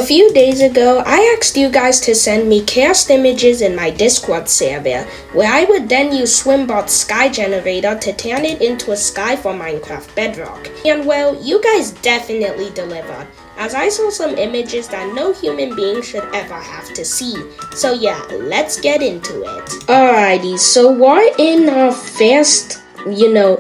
A few days ago, I asked you guys to send me cast images in my Discord server, where I would then use Swimbot's sky generator to turn it into a sky for Minecraft Bedrock. And well, you guys definitely delivered, as I saw some images that no human being should ever have to see. So yeah, let's get into it. Alrighty, so we're in our first,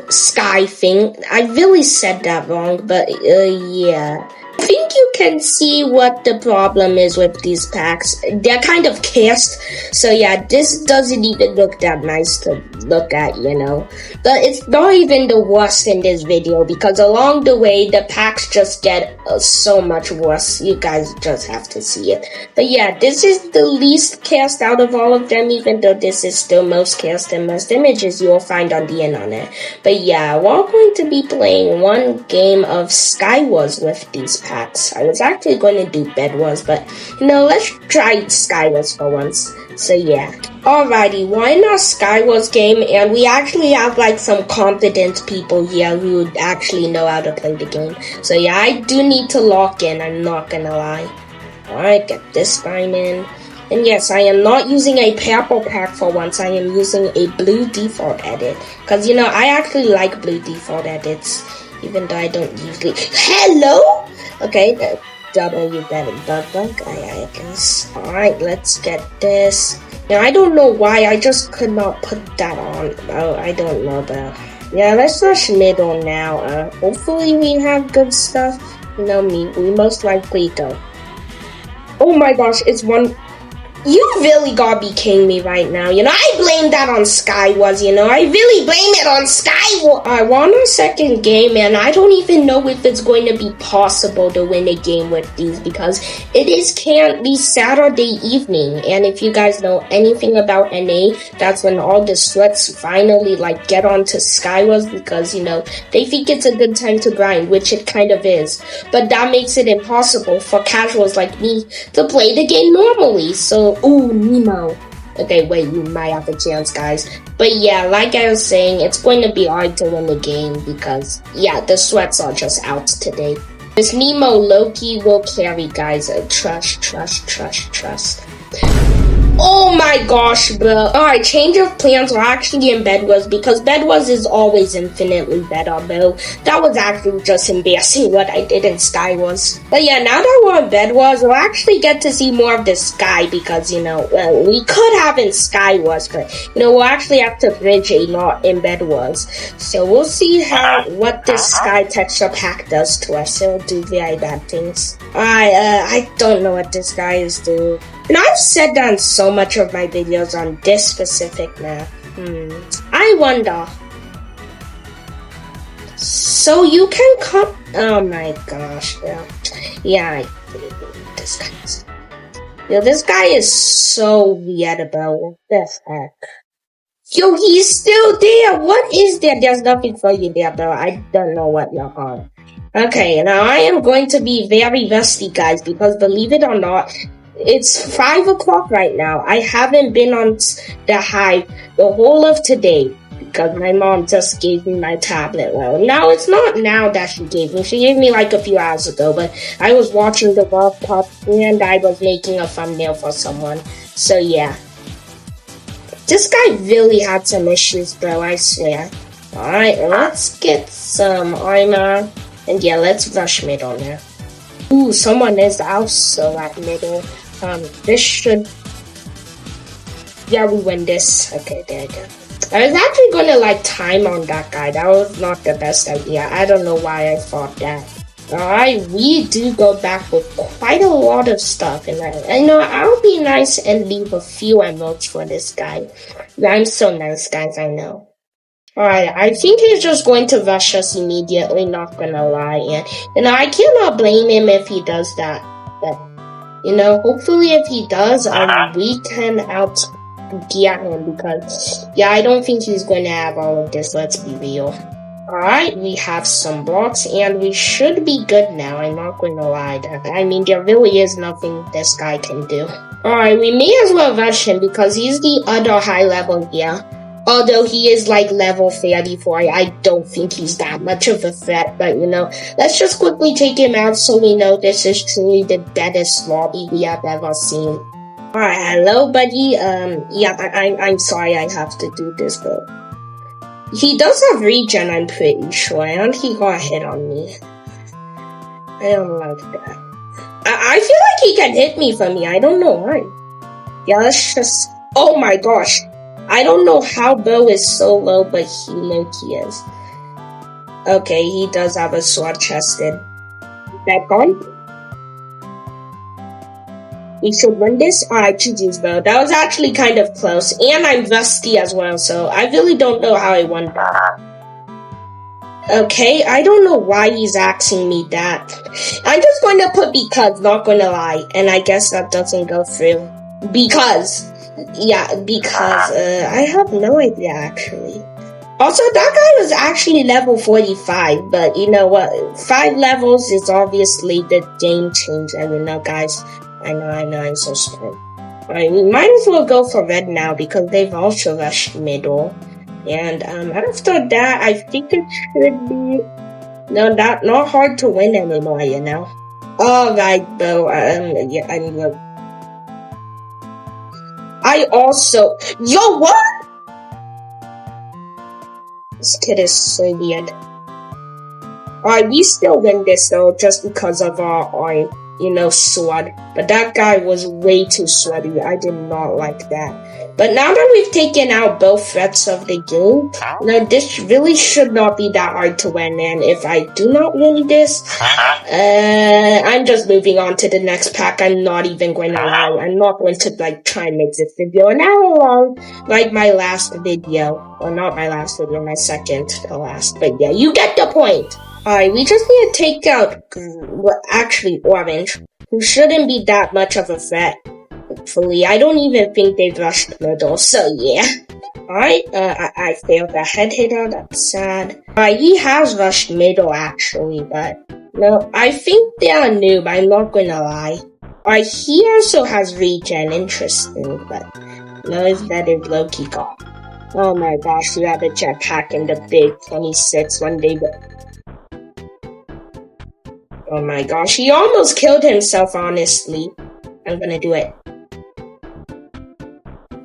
sky thing. I really said that wrong, but yeah. I think you can see what the problem is with these packs. They're kind of cast, so yeah, this doesn't even look that nice to look at, But it's not even the worst in this video, because along the way, the packs just get so much worse. You guys just have to see it. But yeah, this is the least cast out of all of them, even though this is still most cast and most images you'll find on the internet. But yeah, we're going to be playing one game of Skywars with these packs. I was actually going to do Bed Wars, but let's try Skywars for once. So yeah. Alrighty, we're in our Skywars game, and we actually have some competent people here who actually know how to play the game. So yeah, I do need to lock in, I'm not gonna lie. Alright, get this diamond. And yes, I am not using a purple pack for once, I am using a blue default edit. Because I actually like blue default edits, even though I don't usually. Hello? Okay, W better bug, I guess. Alright, let's get this. Now, I don't know why, I just could not put that on. Oh, I don't know, but yeah, let's rush middle now. Hopefully we have good stuff. We most likely don't. Oh my gosh, it's one. You really gotta be kidding me right now. I blame that on Skywars, I really blame it on Skywars. I won a second game, and I don't even know if it's going to be possible to win a game with these, because it can't be Saturday evening. And if you guys know anything about NA, that's when all the sweats finally get onto Skywars, because they think it's a good time to grind, which it kind of is. But that makes it impossible for casuals like me to play the game normally. So ooh, Nemo. Okay, wait, you might have a chance, guys. But yeah, like I was saying, it's going to be hard to win the game because, yeah, the sweats are just out today. This Nemo Loki will carry, guys. Trust. Oh my gosh, bro. Alright, change of plans. We're actually in Bed Wars, because Bed Wars is always infinitely better, bro. That was actually just embarrassing what I did in Skywars. But yeah, now that we're in Bed Wars, we'll actually get to see more of the sky, because, well, we could have in Skywars, but, we'll actually have to bridge a lot in Bed Wars. So we'll see what this sky texture pack does to us. It'll do very bad things. Alright, I don't know what this guy is doing. And I've said that in so much of my videos on this specific map. I wonder. So you can come. Oh my gosh, bro. Yeah, this guy. This guy is so weird, bro. What the heck? Yo, he's still there. What is there? There's nothing for you there, bro. I don't know what you're on. Okay, now I am going to be very rusty, guys, because believe it or not, it's 5 o'clock right now. I haven't been on the Hive the whole of today because my mom just gave me my tablet. Well, now it's not now that she gave me. She gave me a few hours ago, but I was watching the World Cup and I was making a thumbnail for someone. So yeah. This guy really had some issues, bro, I swear. Alright, let's get some armor. And yeah, let's rush middle now. Ooh, someone is also at middle. This should. Yeah, we win this. Okay, there you go. I was actually gonna time on that guy. That was not the best idea. I don't know why I thought that. Alright, we do go back with quite a lot of stuff, and I'll be nice and leave a few emotes for this guy. I'm so nice, guys, I know. Alright, I think he's just going to rush us immediately, not gonna lie, and I cannot blame him if he does that, but, hopefully if he does, we can out-gear him, because, yeah, I don't think he's going to have all of this, let's be real. Alright, we have some blocks, and we should be good now, I'm not going to lie. There really is nothing this guy can do. Alright, we may as well rush him, because he's the other high level here. Although he is like level 34, I don't think he's that much of a threat, but let's just quickly take him out so we know this is truly the deadest lobby we have ever seen. Alright, hello buddy, yeah, I'm sorry I have to do this though. He does have regen, I'm pretty sure, and he got hit on me. I don't like that. I feel like he can hit me from here, I don't know why. Yeah, let's just... Oh my gosh! I don't know how Bo is so low, but he low-key is. Okay, he does have a sword chested. That gone? We should win this? Alright, GG's Bo. That was actually kind of close. And I'm rusty as well, so I really don't know how I won that. Okay, I don't know why he's asking me that. I'm just going to put because, not gonna lie. And I guess that doesn't go through. Because. Yeah, because, I have no idea, actually. Also, that guy was actually level 45, but you know what? 5 levels is obviously the game changer, guys. I know, I'm so smart. Alright, we might as well go for red now, because they've also rushed middle. And, after that, I think it should be... No, not hard to win anymore, Alright, Bo, yeah, I also... Yo, what?! This kid is so weird. Alright, we still win this though, just because of our sword. But that guy was way too sweaty. I did not like that. But now that we've taken out both threats of the game, this really should not be that hard to win. And if I do not win this, I'm just moving on to the next pack. I'm not even going to lie. I'm not going to try and make this video an hour long like my last video. Or not my last video, my second to last. But yeah, you get the point. Alright, we just need to take out, actually, Orange, who shouldn't be that much of a threat. Hopefully, I don't even think they've rushed middle, so yeah. Alright, I failed the head hitter, that's sad. Alright, he has rushed middle, actually, but, no, I think they are noob, I'm not gonna lie. Alright, he also has regen, interesting, but, no, it's better low-key call. Oh my gosh, you have a jetpack in the big 26 one day, but... Oh my gosh, he almost killed himself, honestly. I'm gonna do it.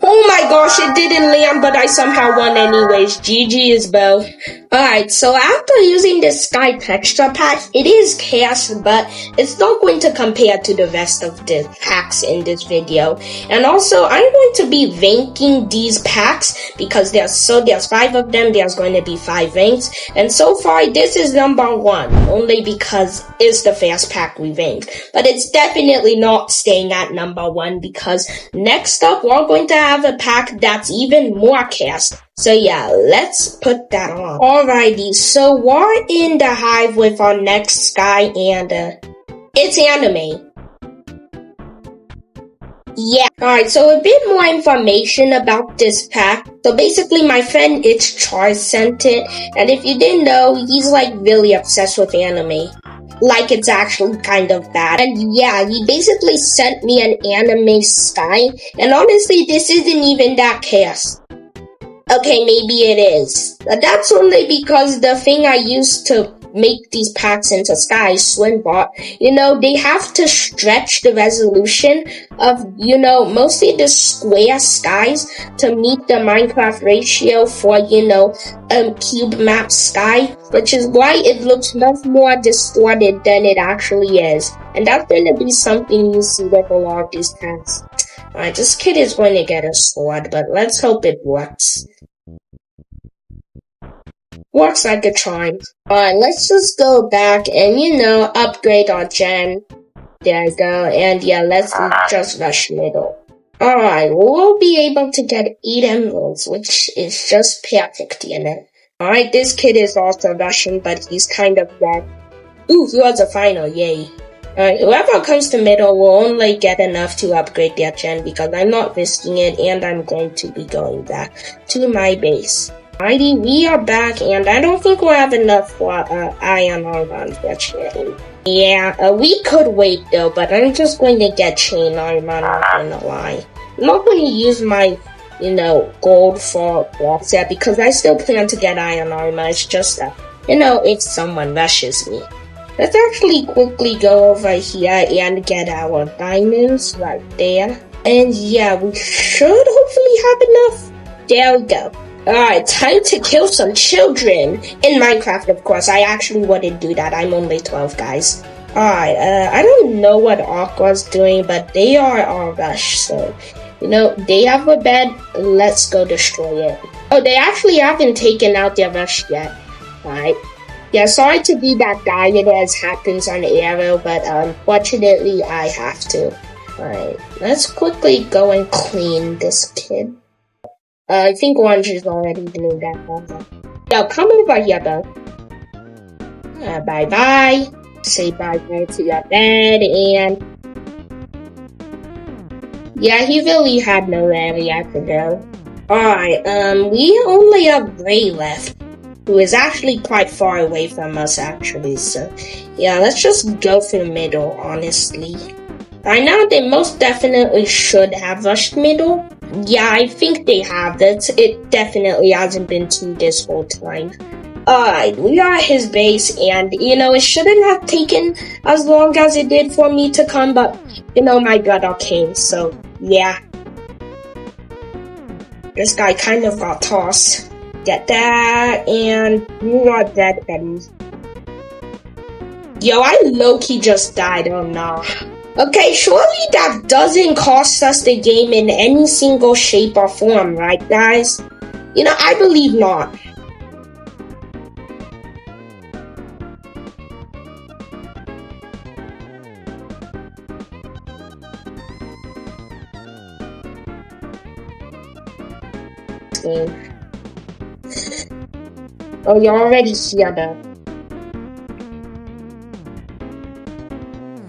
Oh my gosh, it didn't land, but I somehow won anyways. GG's, Bo. Alright, so after using this Sky Texture pack, it is chaos, but it's not going to compare to the rest of the packs in this video. And also, I'm going to be ranking these packs because there's 5 of them, there's going to be 5 ranks. And so far, this is number 1, only because it's the first pack we ranked. But it's definitely not staying at number 1 because next up, we're going to have a pack that's even more chaos. So yeah, let's put that on. Alrighty, so we're in the hive with our next Sky and it's anime. Yeah, alright, so a bit more information about this pack. So basically my friend It's Charles sent it, and if you didn't know, he's really obsessed with anime. Like it's actually kind of bad. And yeah, he basically sent me an anime Sky, and honestly, this isn't even that chaos. Okay, maybe it is. But that's only because the thing I used to make these packs into Sky, Swimbot, they have to stretch the resolution of, mostly the square skies to meet the Minecraft ratio for, cube map sky, which is why it looks much more distorted than it actually is. And that's going to be something you see with a lot of these packs. Alright, this kid is going to get a sword, but let's hope it works. Works like a charm. Alright, let's just go back and, upgrade our gen. There we go. And yeah, let's just rush middle. Alright, we'll be able to get 8 emeralds, which is just perfect, Alright, this kid is also rushing, but he's kind of dead. Ooh, he was a final, yay. Alright, whoever comes to middle will only get enough to upgrade their gen because I'm not risking it and I'm going to be going back to my base. Alrighty, we are back and I don't think we'll have enough for iron armor, unfortunately. Yeah, we could wait though, but I'm just going to get chain armor, I'm not gonna lie. I'm not going to use my gold for Warfare because I still plan to get iron armor. It's just that, if someone rushes me. Let's actually quickly go over here and get our diamonds right there. And yeah, we should hopefully have enough. There we go. Alright, time to kill some children. In Minecraft, of course. I actually wouldn't do that. I'm only 12, guys. Alright, I don't know what Aqua's doing, but they are our rush, so, they have a bed, let's go destroy it. Oh, they actually haven't taken out their rush yet. Alright. Yeah, sorry to be that guy, it as happens on Arrow, but unfortunately, I have to. Alright, let's quickly go and clean this kid. I think Orange is already doing that. Yo, come over here, though. Bye-bye. Say bye-bye to your dad, and yeah, he really had no area to go. Alright, we only have Gray left, who is actually quite far away from us, actually, so yeah, let's just go for the middle, honestly. By now, they most definitely should have rushed middle. Yeah, I think they have. It definitely hasn't been 2 this whole time. Alright, we are at his base, and, it shouldn't have taken as long as it did for me to come, but, my brother came, so, yeah. This guy kind of got tossed. Get that, and you are dead, Betty. Yo, I low-key just died, oh no. Okay, surely that doesn't cost us the game in any single shape or form, right, guys? I believe not. Oh, you're already here, though.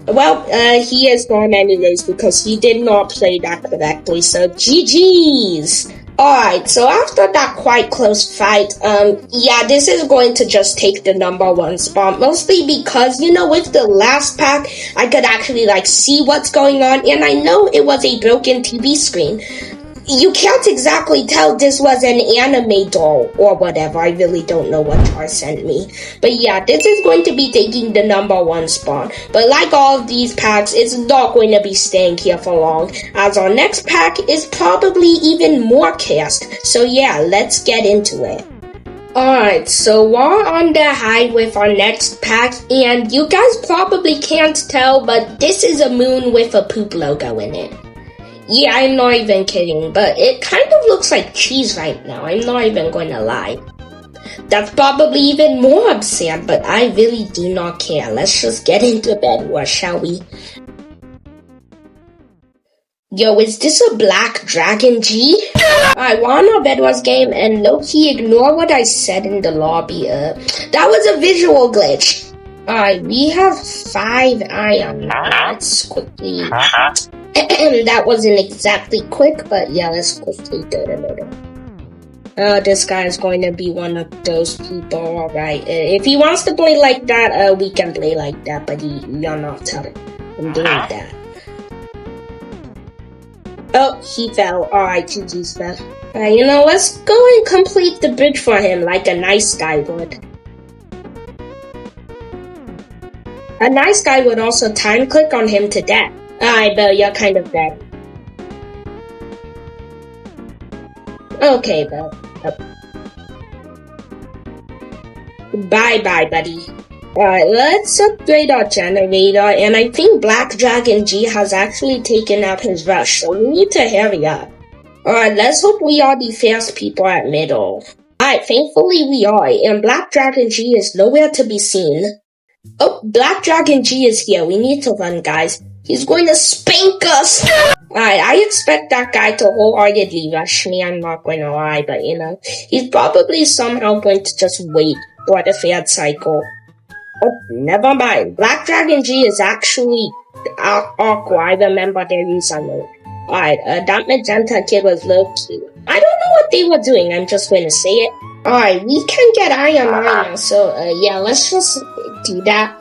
Well, he is gone anyways because he did not play that correctly, so GG's! Alright, so after that quite close fight, yeah, this is going to just take the #1 spot, mostly because, with the last pack, I could actually, see what's going on, and I know it was a broken TV screen. You can't exactly tell this was an anime doll or whatever. I really don't know what Char sent me. But yeah, this is going to be taking the #1 spot. But like all of these packs, it's not going to be staying here for long, as our next pack is probably even more cast. So yeah, let's get into it. Alright, so we're on the high with our next pack, and you guys probably can't tell, but this is a moon with a poop logo in it. Yeah, I'm not even kidding, but it kind of looks like cheese right now, I'm not even going to lie. That's probably even more absurd, but I really do not care. Let's just get into bed war, shall we? Yo, is this a Black Dragon G? Alright, we're on our Bed Wars game, and low-key ignore what I said in the lobby. That was a visual glitch. Alright, we have 5 iron. Let's quickly... That wasn't exactly quick, but yeah, let's quickly do it. This guy is going to be one of those people, alright. If he wants to play like that, we can play like that, but you're not telling him doing that. Oh, he fell. Alright, GG's fell. Alright, let's go and complete the bridge for him like a nice guy would. A nice guy would also time click on him to death. Alright, Bill, you're kind of dead. Okay, Bill. Bye-bye, buddy. Alright, let's upgrade our generator, and I think Black Dragon G has actually taken out his rush, so we need to hurry up. Alright, let's hope we are the first people at middle. Alright, thankfully we are, and Black Dragon G is nowhere to be seen. Oh, Black Dragon G is here. We need to run, guys. He's going to spank us! Alright, I expect that guy to wholeheartedly rush me, I'm not going to lie, but he's probably somehow going to just wait for the third cycle. Oh, never mind. Black Dragon G is actually Aqua. I remember their username. Alright, that magenta kid was low-key. I don't know what they were doing, I'm just going to say it. Alright, we can get iron now, so yeah, let's just do that.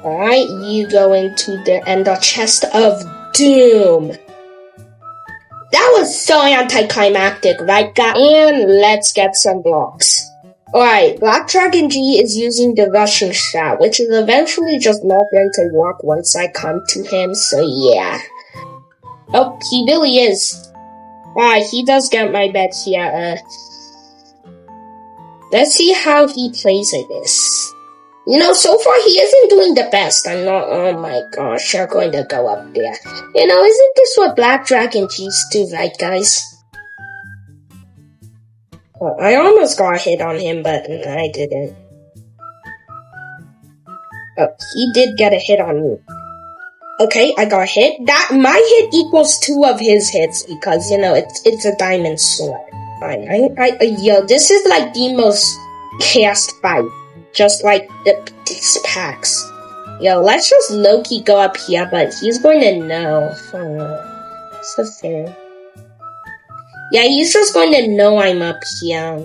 Alright, you go into the ender chest of doom. That That was so anticlimactic, right, guys? And let's get some blocks. Alright, Black Dragon G is using the Russian shot, which is eventually just not going to work once I come to him, so yeah. Oh, he really is. Alright, he does get my bet here. Let's see how he plays this. You know, so far he isn't doing the best. I'm not, oh my gosh, you're going to go up there. You know, isn't this what Black Dragon G's do, right, guys? Well, I almost got a hit on him, but I didn't. Oh, he did get a hit on me. Okay, I got hit. That my hit equals 2 of his hits because, you know, it's a diamond sword. Yo, this is like the most chaos fight. Just like these packs. Yo, let's just low-key go up here, but he's going to know. So fair. Yeah, he's just going to know I'm up here.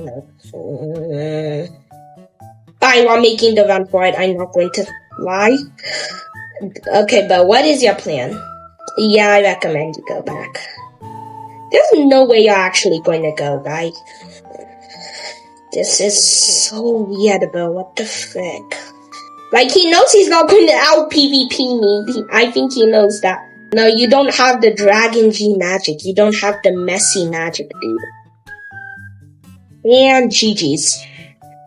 While making the run for it, I'm not going to lie. Okay, but what is your plan? Yeah, I recommend you go back. There's no way you're actually going to go, right? This is so weird, bro. What the frick? Like, he knows he's not going to out-PvP me. I think he knows that. No, you don't have the Dragon G magic. You don't have the messy magic, dude. And GG's.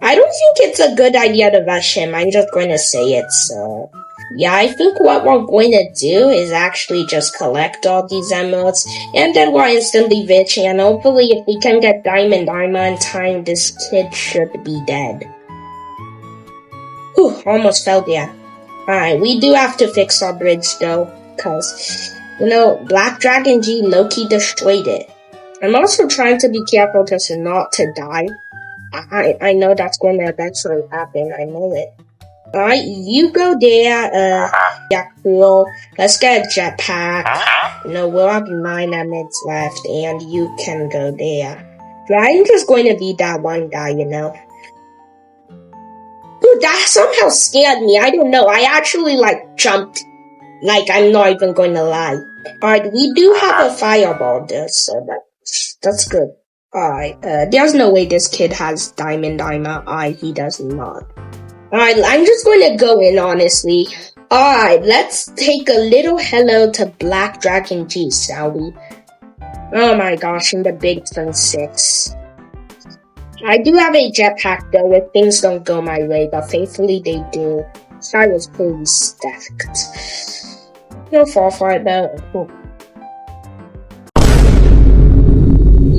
I don't think it's a good idea to rush him. I'm just going to say it, so... Yeah, I think what we're going to do is actually just collect all these emeralds, and then we're instantly rich, and hopefully if we can get diamond armor in time, this kid should be dead. Whew, almost fell there. Alright, we do have to fix our bridge though, cause, you know, Black Dragon G low-key destroyed it. I'm also trying to be careful just not to die. I know that's going to eventually happen, I know it. Alright, you go there, yeah, cool. Let's get a jetpack. No, we'll have 9 minutes left, and you can go there. I'm just going to be that one guy, you know. Dude, that somehow scared me, I don't know, I actually, like, jumped. Like, I'm not even going to lie. Alright, we do have a fireball there, so that's good. Alright, there's no way this kid has diamond armor. He does not. Alright, I'm just going to go in, honestly. Alright, let's take a little hello to Black Dragon G, shall we? Oh my gosh, in the big Fun 6. I do have a jetpack though if things don't go my way, but thankfully they do. So I was pretty stacked. No fall for it though.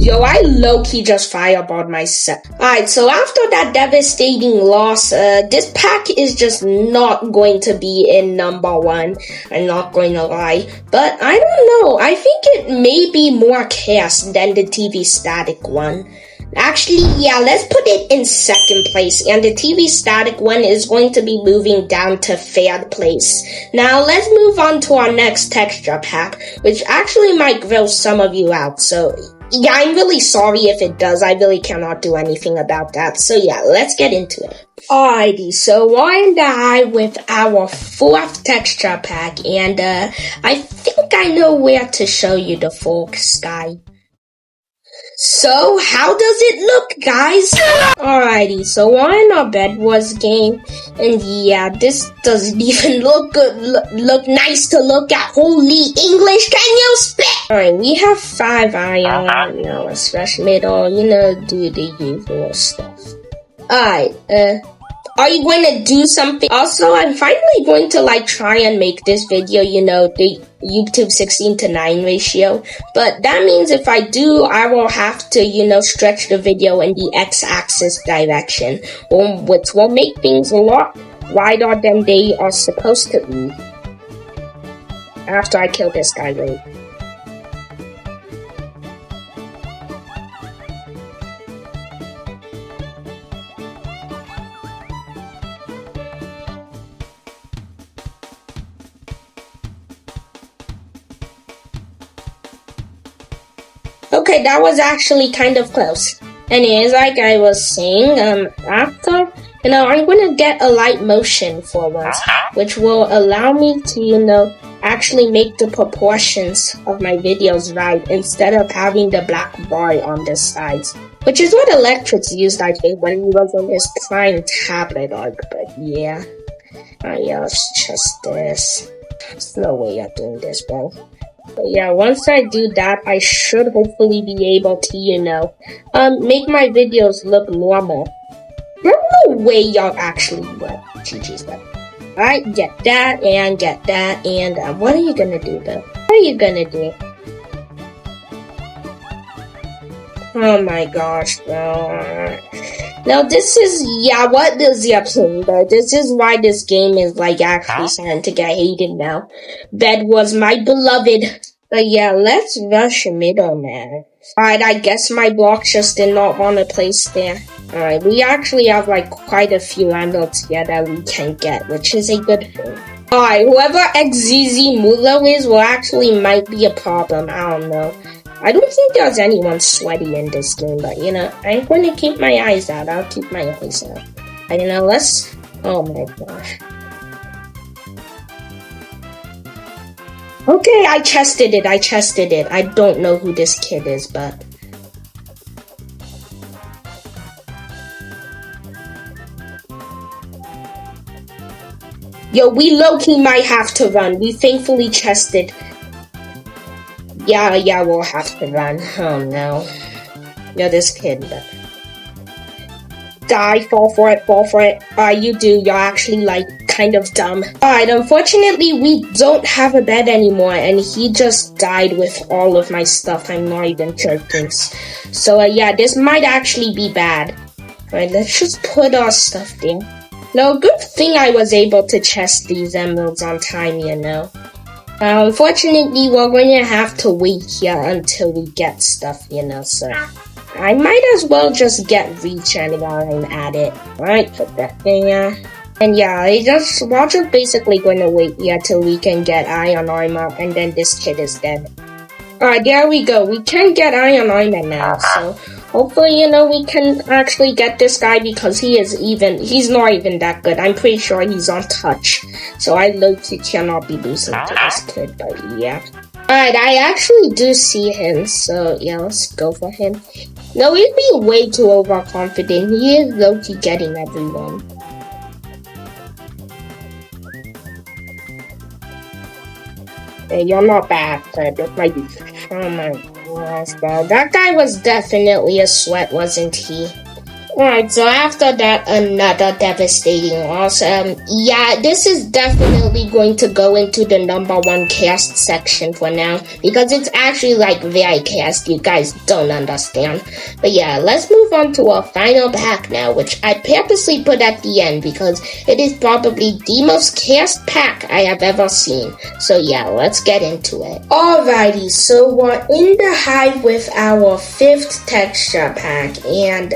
Yo, I low-key just fireballed myself. Alright, so after that devastating loss, this pack is just not going to be in number 1. I'm not going to lie. But I don't know, I think it may be more chaos than the TV static one. Actually, yeah, let's put it in 2nd place, and the TV static one is going to be moving down to 3rd place. Now, let's move on to our next texture pack, which actually might gross some of you out, so... Yeah, I'm really sorry if it does. I really cannot do anything about that. So yeah, let's get into it. Alrighty, so we're in the eye with our 4th texture pack, and I think I know where to show you the full sky. So, how does it look, guys? Alrighty, so we're in our Bed Wars game, and yeah, this doesn't even look good, look nice to look at. Holy English, can you spit? Alright, we have 5 iron, you know, a fresh middle, you know, do the usual stuff. Alright, are you going to do something? Also, I'm finally going to, like, try and make this video, you know, the YouTube 16:9 ratio. But that means if I do, I will have to, you know, stretch the video in the x-axis direction, which will make things a lot wider than they are supposed to be. After I kill this guy, right? Okay, that was actually kind of close. Anyways, like I was saying, after, you know, I'm going to get a light motion for once, which will allow me to, you know, actually make the proportions of my videos right instead of having the black bar on the sides. Which is what Electrix used, I think, when he was on his prime tablet arc, but yeah. Yeah, let's just this. There's no way of doing this, bro. But yeah, once I do that, I should hopefully be able to, make my videos look normal. There's no way y'all actually would. GG's, but. Alright, get that, and what are you gonna do, though? What are you gonna do? Oh my gosh, bro. Now this is, what is the episode, bro? This is why this game is, actually starting to get hated now. Bed was my beloved. But yeah, let's rush middle now. Alright, I guess my block just did not want to place there. Alright, we actually have, quite a few emeralds here that we can get, which is a good thing. Alright, whoever XZZ Mulo is actually might be a problem, I don't know. I don't think there's anyone sweaty in this game, but I'm going to keep my eyes out. I'll keep my eyes out. Let's... Oh my gosh. Okay, I chested it. I don't know who this kid is, but... Yo, we low-key might have to run. We thankfully chested. Yeah, we'll have to run. Oh no. Yeah, this kid. Die, fall for it. You do. You're actually, kind of dumb. Alright, unfortunately, we don't have a bed anymore, and he just died with all of my stuff. I'm not even joking. So, yeah, this might actually be bad. Alright, let's just put our stuff there. No, good thing I was able to chest these emeralds on time, Unfortunately, we're going to have to wait here until we get stuff, so I might as well just get reach and I'm at it. Alright, put that there. And yeah, we're just basically going to wait here till we can get iron armor, and then this kid is dead. Alright, there we go. We can get iron armor now, so hopefully, we can actually get this guy because he's not even that good. I'm pretty sure he's on touch. So I low-key cannot be losing to this kid, but yeah. Alright, I actually do see him, so yeah, let's go for him. No, he'd be way too overconfident. He is low-key getting everyone. Hey, you're not bad, but it might be... Oh my gosh, bro. That guy was definitely a sweat, wasn't he? Alright, so after that, another devastating loss. Yeah, this is definitely going to go into the #1 cast section for now, because it's actually, very cast, you guys don't understand. But yeah, let's move on to our final pack now, which I purposely put at the end, because it is probably the most cast pack I have ever seen. So yeah, let's get into it. Alrighty, so we're in the hive with our 5th texture pack, and,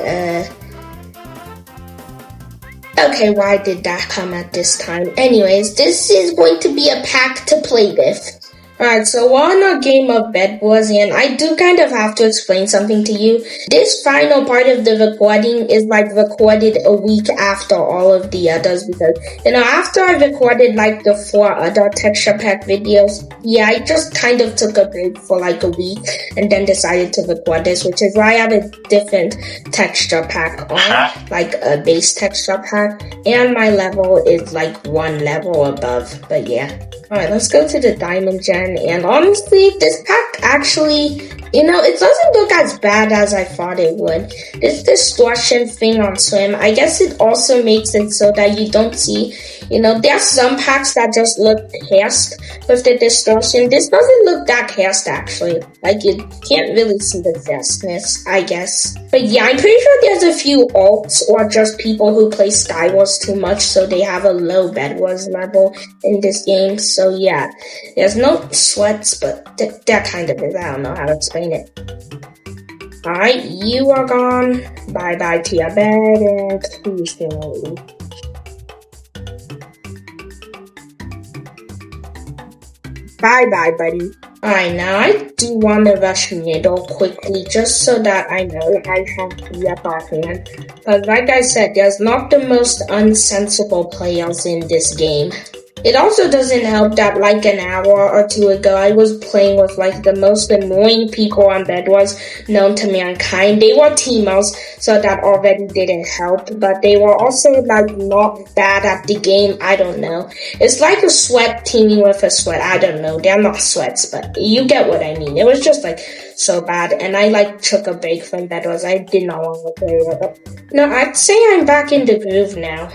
okay, why did that come at this time? Anyways, this is going to be a pack to play with. Alright, so we're on a game of Bed Wars, and I do kind of have to explain something to you. This final part of the recording is recorded a week after all of the others, because, after I recorded the 4 other texture pack videos, yeah, I just kind of took a break for a week, and then decided to record this, which is why I have a different texture pack on, a base texture pack, and my level is 1 level above, but yeah. Alright, let's go to the Diamond Gen, and honestly, this pack actually, it doesn't look as bad as I thought it would. This distortion thing on Swim, I guess it also makes it so that you don't see, there are some packs that just look cast with the distortion. This doesn't look that cast, actually. You can't really see the vastness, I guess. But yeah, I'm pretty sure there's a few alts or just people who play Skywars too much, so they have a low Bed Wars level in this game. So yeah, there's no sweats, but that kind of is. I don't know how to explain it. Alright, you are gone. Bye-bye to your bed, and please don't leave. Bye-bye, buddy. Alright, now I do want to rush middle quickly, just so that I know I have the upper hand. But like I said, there's not the most unsensible players in this game. It also doesn't help that like an hour or two ago, I was playing with like the most annoying people on Bedwars known to mankind. They were teamers, so that already didn't help, but they were also like not bad at the game. I don't know. It's like a sweat teaming with a sweat. I don't know. They're not sweats, but you get what I mean. It was just like so bad, and I like took a break from Bedwars. I did not want to play with it. No, I'd say I'm back in the groove now.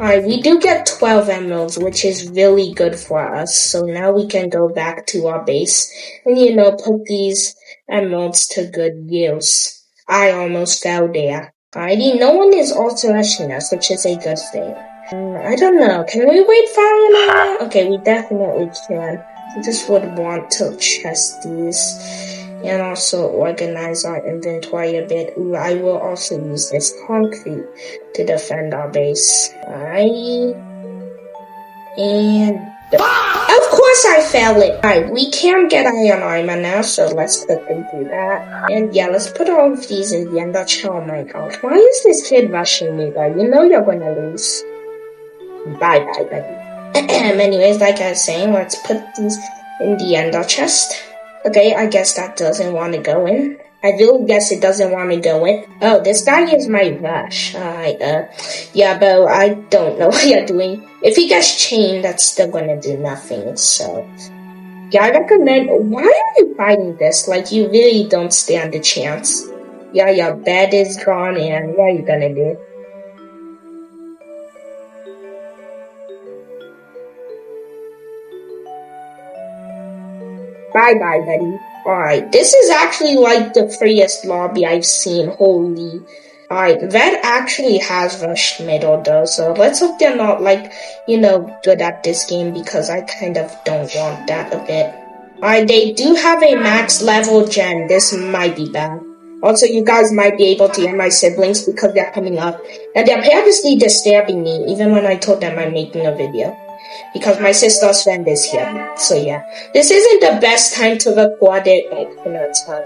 Alright, we do get 12 emeralds, which is really good for us. So now we can go back to our base and, put these emeralds to good use. I almost fell there. Alrighty, no one is also rushing us, which is a good thing. I don't know, can we wait for an hour? Okay, we definitely can. I just would want to chest these. And also organize our inventory a bit. Ooh, I will also use this concrete to defend our base. Alright. And of course I fell it. Alright, we can get iron armor now, so let's quickly do that. And yeah, let's put all of these in the end. Oh my gosh, why is this kid rushing me though? You know you're gonna lose. Bye, buddy. Anyways, like I was saying, let's put these in the ender chest. Okay, I guess that doesn't want to go in. I really guess it doesn't want to go in. Oh, this guy is my rush. Yeah, but I don't know what you're doing. If he gets chained, that's still gonna do nothing, so. Yeah, I recommend, why are you fighting this? Like, you really don't stand a chance. Yeah, your bed is gone, and what are you gonna do? Bye-bye, buddy. Alright, this is actually like the freest lobby I've seen, holy. Alright, Red actually has rushed middle though, so let's hope they're not like, good at this game because I kind of don't want that a bit. Alright, they do have a max level gen, this might be bad. Also, you guys might be able to hear my siblings because they're coming up, and they're purposely disturbing me even when I told them I'm making a video. Because my sister's friend is here. So yeah. This isn't the best time to record it, but it's fine.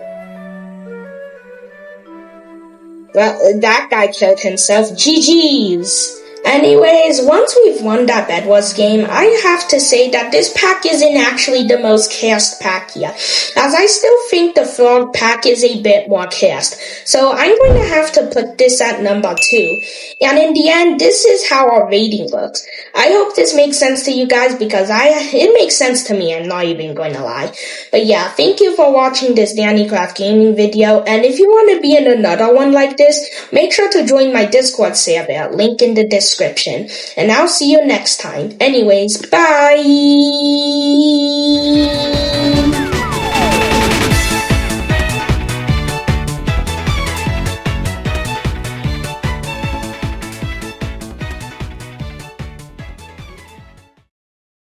Well, that guy killed himself. GG's! Anyways, once we've won that Bedwars game, I have to say that this pack isn't actually the most cast pack here, as I still think the Frog pack is a bit more cast. So I'm going to have to put this at number 2. And in the end, this is how our rating looks. I hope this makes sense to you guys because it makes sense to me, I'm not even going to lie. But yeah, thank you for watching this DannyCraft gaming video, and if you want to be in another one like this, make sure to join my Discord server, link in the description. And I'll see you next time. Anyways, bye!